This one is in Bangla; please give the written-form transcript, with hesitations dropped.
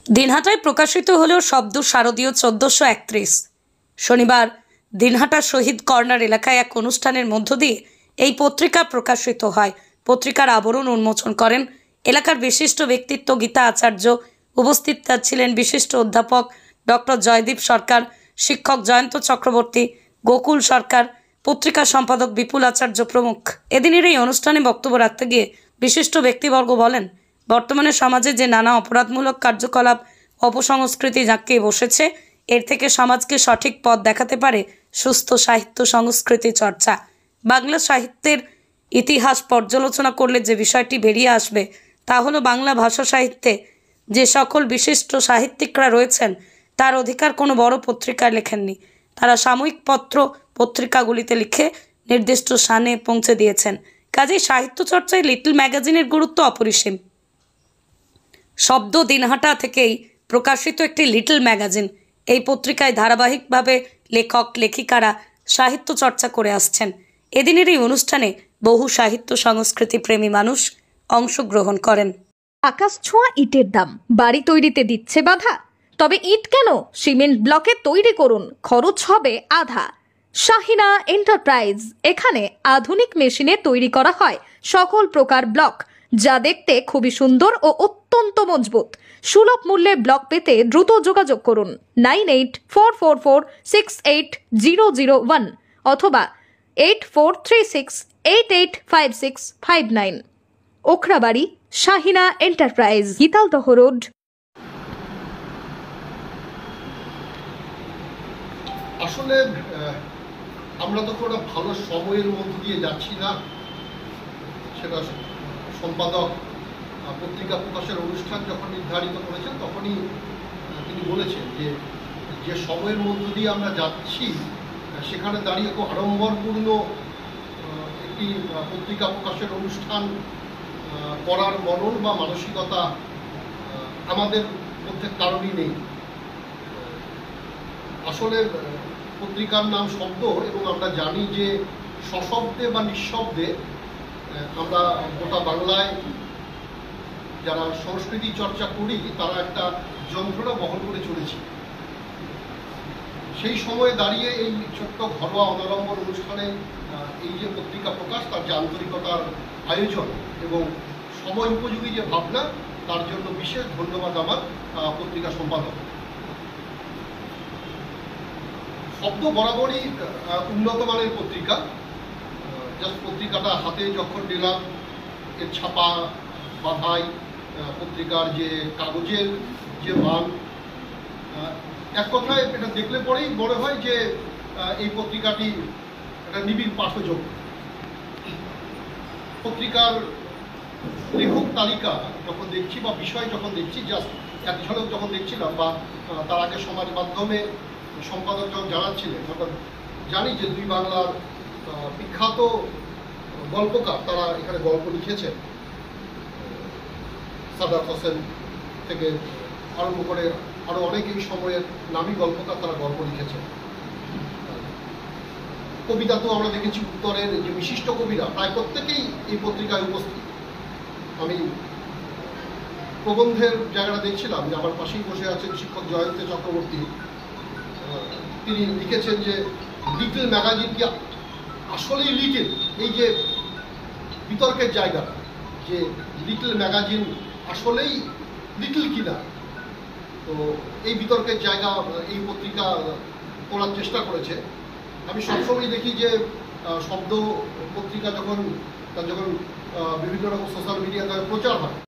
দিনহাটায় প্রকাশিত হলেও শব্দ শারদীয় 1431। শনিবার দিনহাটা শহীদ কর্নার এলাকায় এক অনুষ্ঠানের মধ্য দিয়ে এই পত্রিকা প্রকাশিত হয়। পত্রিকার আবরণ উন্মোচন করেন এলাকার বিশিষ্ট ব্যক্তিত্ব গীতা আচার্য। উপস্থিত ছিলেন বিশিষ্ট অধ্যাপক ডক্টর জয়দীপ সরকার, শিক্ষক জয়ন্ত চক্রবর্তী, গোকুল সরকার, পত্রিকা সম্পাদক বিপুল আচার্য প্রমুখ। এদিনের এই অনুষ্ঠানে বক্তব্য রাখতে গিয়ে বিশিষ্ট ব্যক্তিবর্গ বলেন, বর্তমানে সমাজে যে নানা অপরাধমূলক কার্যকলাপ অপসংস্কৃতি জাঁকিয়ে বসেছে, এর থেকে সমাজকে সঠিক পথ দেখাতে পারে সুস্থ সাহিত্য সংস্কৃতি চর্চা। বাংলা সাহিত্যের ইতিহাস পর্যালোচনা করলে যে বিষয়টি বেরিয়ে আসবে তা হলো, বাংলা ভাষা সাহিত্যে যে সকল বিশিষ্ট সাহিত্যিকরা রয়েছেন তার অধিকার কোনো বড় পত্রিকায় লেখেননি। তারা সাময়িক পত্রিকাগুলিতে লিখে নির্দিষ্ট স্থানে পৌঁছে দিয়েছেন। কাজেই সাহিত্য চর্চায় লিটল ম্যাগাজিনের গুরুত্ব অপরিসীম। শব্দ দিনহাটা থেকেই প্রকাশিত একটি লিটল ম্যাগাজিন। এই পত্রিকায় ধারাবাহিকভাবে লেখক লেখিকারা সাহিত্য চর্চা করে আসছেন। এদিনের এই অনুষ্ঠানে বহু সাহিত্য সংস্কৃতি প্রেমী মানুষ অংশগ্রহণ করেন। আকাশ ছোঁয়া ইটের দাম বাড়ি তৈরিতে দিচ্ছে বাধা? তবে ইট কেন, সিমেন্ট ব্লকে তৈরি করুন, খরচ হবে আধা। শাহিনা এন্টারপ্রাইজ, এখানে আধুনিক মেশিনে তৈরি করা হয় সকল প্রকার ব্লক, যা দেখতে খুবই সুন্দর ও অত্যন্ত মজবুত। সুলভ মূল্যে ব্লক পেতে দ্রুত যোগাযোগ করুন 9844468001 অথবা 8436885659। Okhrabari, Shahina enterprise, Gitaldaha road. আসলে আমরা তো কোনো ভালো সময়ের মধ্য দিয়ে যাচ্ছি না। সেটা সম্পাদক পত্রিকা প্রকাশের অনুষ্ঠান যখন নির্ধারিত করেছেন তখনই তিনি বলেছেন যে সময়ের মধ্য দিয়ে আমরা যাচ্ছি সেখানে দাঁড়িয়ে খুব আড়ম্বরপূর্ণ একটি পত্রিকা প্রকাশের অনুষ্ঠান করার মনন বা মানসিকতা আমাদের মধ্যে কারণই নেই। আসলে পত্রিকার নাম শব্দ, এবং আমরা জানি যে সশব্দে বা নিঃশব্দে আমরা গোটা বাংলায় যারা সংস্কৃতি চর্চা করি তারা একটা যন্ত্রণা বহন করে চলেছি। সেই সময়ে দাঁড়িয়ে এই ছোট্ট ঘরোয়া অনাড়ম্বর অনুষ্ঠানে এই যে পত্রিকা প্রকাশ, তার যে আন্তরিকতার আয়োজন এবং সময় উপযোগী যে ভাবনা, তার জন্য বিশেষ ধন্যবাদ আমার পত্রিকা সম্পাদক। শব্দ বরাবরই উন্নত মানের পত্রিকা। জাস্ট পত্রিকাটা হাতে যখন নিলাম, এর ছাপা বাধাই, পত্রিকার যে কাগজের যে মান, এক কথায় এটা দেখলে পরেই মনে হয় যে এই পত্রিকাটি একটা নিবিড় পাঠযোগ্য। পত্রিকার লেখক তালিকা যখন দেখছি বা বিষয় যখন দেখছি, জাস্ট এক ঝলক যখন দেখছিলাম, বা তার আগে সমাজ মাধ্যমে সম্পাদক যখন জানাচ্ছিলেন, তখন জানি যে দুই বাংলার বিখ্যাত গল্পকার তারা এখানে গল্প লিখেছেন। সাদাত হোসেন থেকে আরম্ভ করে আরো অনেক এই সময়ের নামী গল্পকার তারা গল্প লিখেছেন। কবিতা তো আমরা দেখেছি, উত্তরের যে বিশিষ্ট কবিরা প্রায় প্রত্যেকেই এই পত্রিকায় উপস্থিত। আমি প্রবন্ধের জায়গাটা দেখছিলাম যে আমার পাশেই বসে আছেন শিক্ষক জয়ন্ত চক্রবর্তী। তিনি লিখেছেন যে লিটল ম্যাগাজিন কি আসলেই লিটল? এই যে বিতর্কের জায়গা, যে লিটল ম্যাগাজিন আসলেই লিটল কিনা, তো এই বিতর্কের জায়গা এই পত্রিকা করার চেষ্টা করেছে। আমি সবসময় দেখি যে শব্দ পত্রিকা যখন বিভিন্ন রকম সোশ্যাল মিডিয়াতে প্রচার হয়,